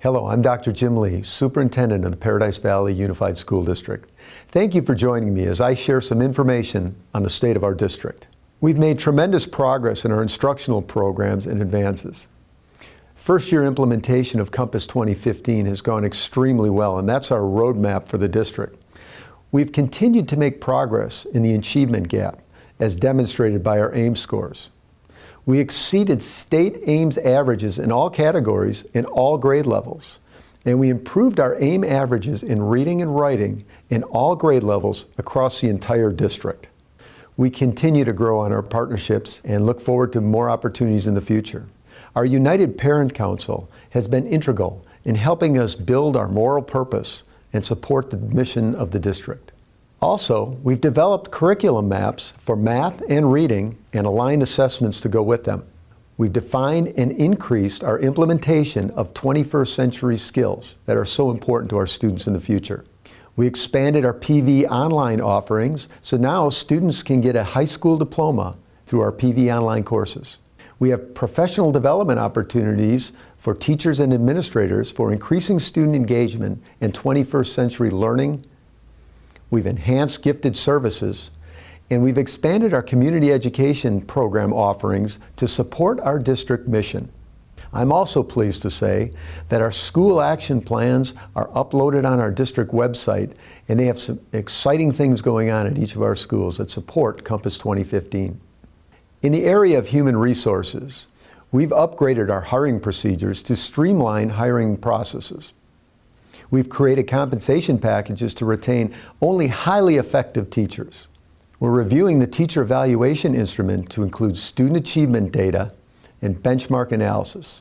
Hello, I'm Dr. Jim Lee, Superintendent of the Paradise Valley Unified School District. Thank you for joining me as I share some information on the state of our district. We've made tremendous progress in our instructional programs and advances. First year implementation of Compass 2015 has gone extremely well, and that's our roadmap for the district. We've continued to make progress in the achievement gap, as demonstrated by our AIMS scores. We exceeded state AIMS averages in all categories in all grade levels, and we improved our AIM averages in reading and writing in all grade levels across the entire district. We continue to grow on our partnerships and look forward to more opportunities in the future. Our United Parent Council has been integral in helping us build our moral purpose and support the mission of the district. Also, we've developed curriculum maps for math and reading and aligned assessments to go with them. We've defined and increased our implementation of 21st century skills that are so important to our students in the future. We expanded our PV online offerings, so now students can get a high school diploma through our PV online courses. We have professional development opportunities for teachers and administrators for increasing student engagement and 21st century learning. We've enhanced gifted services, and we've expanded our community education program offerings to support our district mission. I'm also pleased to say that our school action plans are uploaded on our district website, and they have some exciting things going on at each of our schools that support Compass 2015. In the area of human resources, we've upgraded our hiring procedures to streamline hiring processes. We've created compensation packages to retain only highly effective teachers. We're reviewing the teacher evaluation instrument to include student achievement data and benchmark analysis.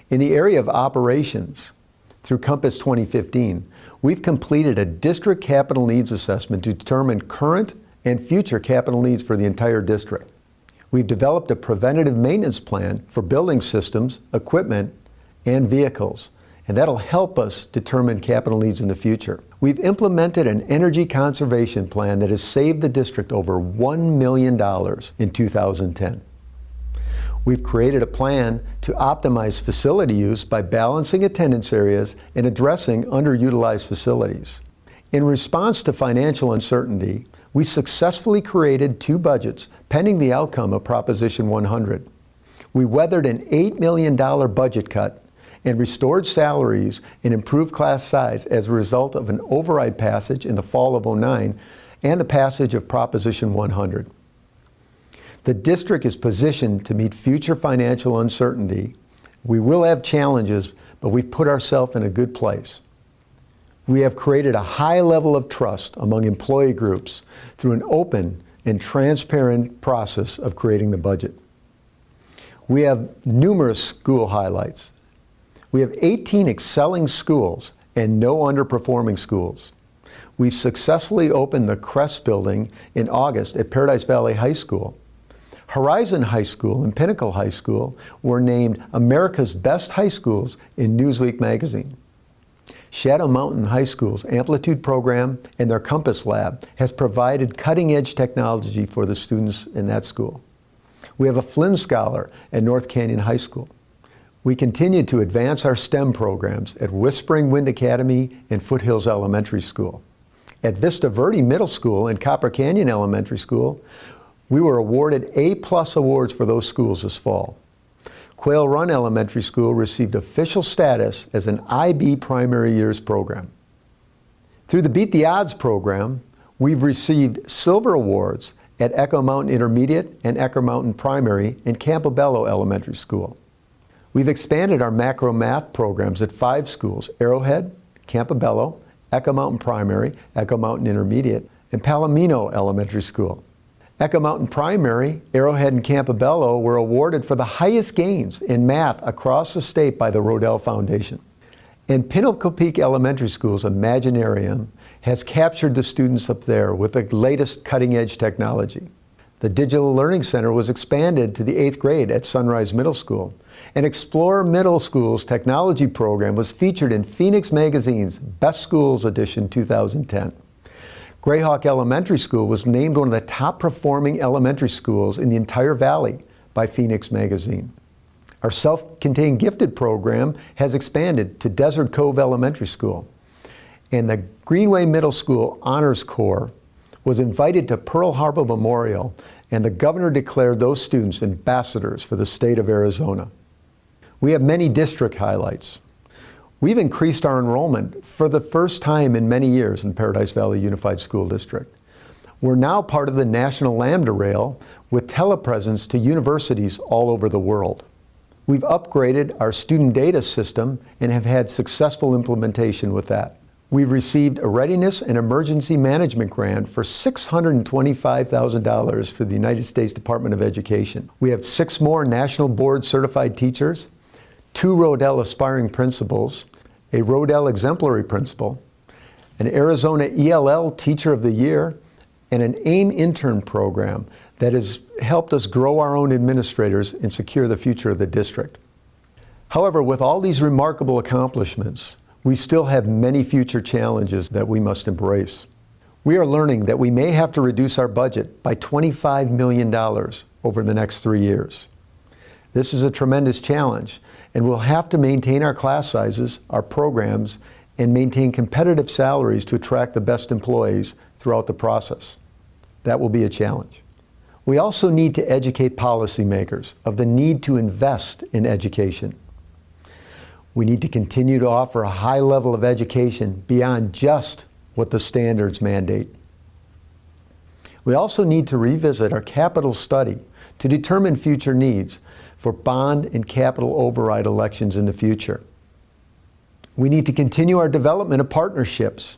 In the area of operations, through Compass 2015, we've completed a district capital needs assessment to determine current and future capital needs for the entire district. We've developed a preventative maintenance plan for building systems, equipment, and vehicles, and that'll help us determine capital needs in the future. We've implemented an energy conservation plan that has saved the district over $1 million in 2010. We've created a plan to optimize facility use by balancing attendance areas and addressing underutilized facilities. In response to financial uncertainty, we successfully created 2 budgets pending the outcome of Proposition 100. We weathered an $8 million budget cut and restored salaries and improved class size as a result of an override passage in the fall of '09 and the passage of Proposition 100. The district is positioned to meet future financial uncertainty. We will have challenges, but we've put ourselves in a good place. We have created a high level of trust among employee groups through an open and transparent process of creating the budget. We have numerous school highlights. We have 18 excelling schools and no underperforming schools. We've successfully opened the Crest building in August at Paradise Valley High School. Horizon High School and Pinnacle High School were named America's Best High Schools in Newsweek magazine. Shadow Mountain High School's Amplitude program and their Compass Lab has provided cutting-edge technology for the students in that school. We have a Flynn Scholar at North Canyon High School. We continue to advance our STEM programs at Whispering Wind Academy and Foothills Elementary School. At Vista Verde Middle School and Copper Canyon Elementary School, we were awarded A+ awards for those schools this fall. Quail Run Elementary School received official status as an IB Primary Years program. Through the Beat the Odds program, we've received silver awards at Echo Mountain Intermediate and Echo Mountain Primary and Campobello Elementary School. We've expanded our macro math programs at 5 schools: Arrowhead, Campobello, Echo Mountain Primary, Echo Mountain Intermediate, and Palomino Elementary School. Echo Mountain Primary, Arrowhead, and Campobello were awarded for the highest gains in math across the state by the Rodell Foundation. And Pinnacle Peak Elementary School's Imaginarium has captured the students up there with the latest cutting-edge technology. The Digital Learning Center was expanded to the 8th grade at Sunrise Middle School. And Explorer Middle School's technology program was featured in Phoenix Magazine's Best Schools Edition 2010. Grayhawk Elementary School was named one of the top performing elementary schools in the entire valley by Phoenix Magazine. Our self-contained gifted program has expanded to Desert Cove Elementary School. And the Greenway Middle School Honors Corps was invited to Pearl Harbor Memorial, and the governor declared those students ambassadors for the state of Arizona. We have many district highlights. We've increased our enrollment for the first time in many years in Paradise Valley Unified School District. We're now part of the National Lambda Rail with telepresence to universities all over the world. We've upgraded our student data system and have had successful implementation with that. We've received a Readiness and Emergency Management Grant for $625,000 for the United States Department of Education. We have 6 more National Board Certified teachers, 2 Rodell Aspiring Principals, a Rodell Exemplary Principal, an Arizona ELL Teacher of the Year, and an AIM intern program that has helped us grow our own administrators and secure the future of the district. However, with all these remarkable accomplishments, we still have many future challenges that we must embrace. We are learning that we may have to reduce our budget by $25 million over the next 3 years. This is a tremendous challenge, and we'll have to maintain our class sizes, our programs, and maintain competitive salaries to attract the best employees throughout the process. That will be a challenge. We also need to educate policymakers of the need to invest in education. We need to continue to offer a high level of education beyond just what the standards mandate. We also need to revisit our capital study to determine future needs for bond and capital override elections in the future. We need to continue our development of partnerships.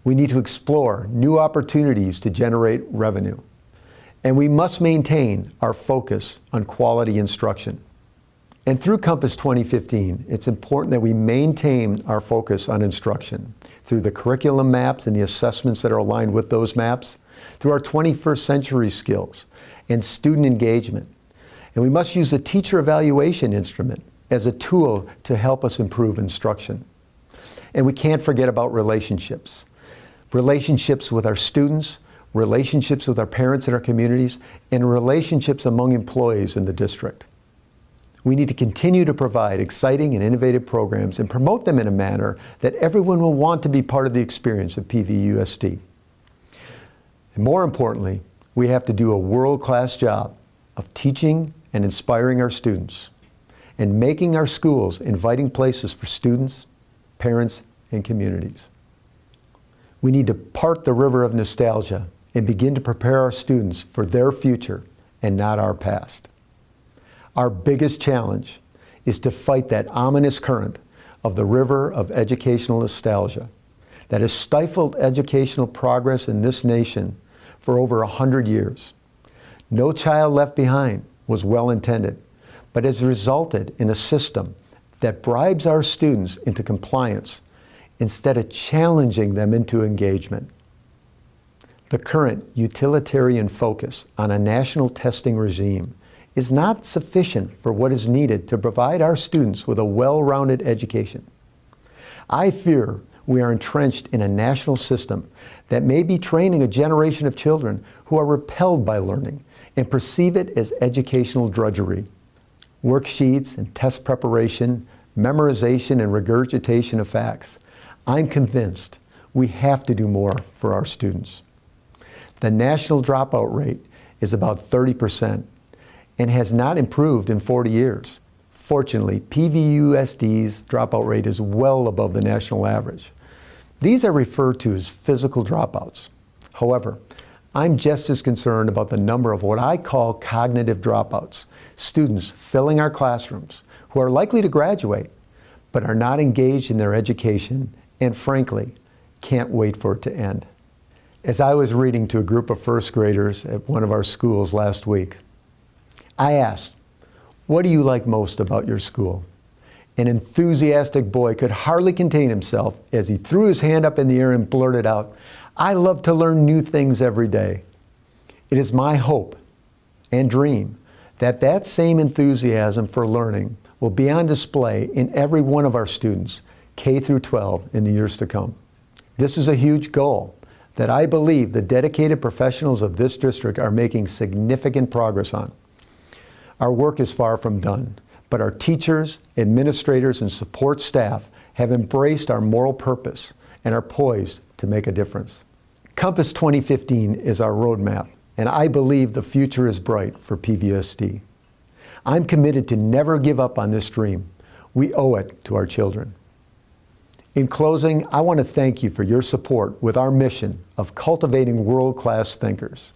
We need to explore new opportunities to generate revenue. And we must maintain our focus on quality instruction. And through Compass 2015, it's important that we maintain our focus on instruction through the curriculum maps and the assessments that are aligned with those maps, through our 21st century skills and student engagement. And we must use the teacher evaluation instrument as a tool to help us improve instruction. And we can't forget about relationships. Relationships with our students, relationships with our parents and our communities, and relationships among employees in the district. We need to continue to provide exciting and innovative programs and promote them in a manner that everyone will want to be part of the experience of PVUSD. And more importantly, we have to do a world-class job of teaching and inspiring our students and making our schools inviting places for students, parents, and communities. We need to part the river of nostalgia and begin to prepare our students for their future and not our past. Our biggest challenge is to fight that ominous current of the river of educational nostalgia that has stifled educational progress in this nation for over 100 years. No Child Left Behind was well intended, but has resulted in a system that bribes our students into compliance instead of challenging them into engagement. The current utilitarian focus on a national testing regime is not sufficient for what is needed to provide our students with a well-rounded education. I fear we are entrenched in a national system that may be training a generation of children who are repelled by learning and perceive it as educational drudgery. Worksheets and test preparation, memorization and regurgitation of facts. I'm convinced we have to do more for our students. The national dropout rate is about 30% and has not improved in 40 years. Fortunately, PVUSD's dropout rate is well above the national average. These are referred to as physical dropouts. However, I'm just as concerned about the number of what I call cognitive dropouts, students filling our classrooms who are likely to graduate but are not engaged in their education and, frankly, can't wait for it to end. As I was reading to a group of first graders at one of our schools last week, I asked, "What do you like most about your school?" An enthusiastic boy could hardly contain himself as he threw his hand up in the air and blurted out, "I love to learn new things every day." It is my hope and dream that that same enthusiasm for learning will be on display in every one of our students, K through 12, in the years to come. This is a huge goal that I believe the dedicated professionals of this district are making significant progress on. Our work is far from done, but our teachers, administrators, and support staff have embraced our moral purpose and are poised to make a difference. Compass 2015 is our roadmap, and I believe the future is bright for PVSD. I'm committed to never give up on this dream. We owe it to our children. In closing, I want to thank you for your support with our mission of cultivating world-class thinkers.